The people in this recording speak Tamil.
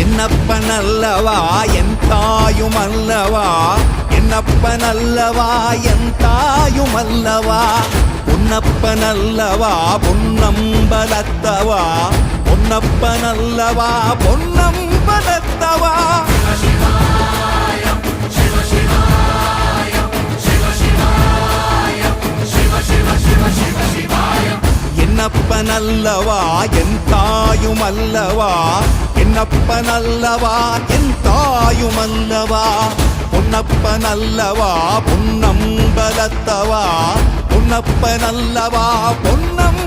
என்னப்பனல்லவா என் தாயுமல்லவா, என்னப்பனல்லவா என் தாயுமல்லவா, பொன்னப்பனல்லவா பொன்னம்பலத்தவா, பொன்னப்பனல்லவா பொன்னம்பலத்தவா. என்னப்பனல்லவா என் தாயுமல்லவா, என்னப்பனல்லவா என் தாயுமல்லவா, பொன்னப்பனல்லவா பொன்னம்பலத்தவா, பொன்னப்பனல்லவா பொன்னம்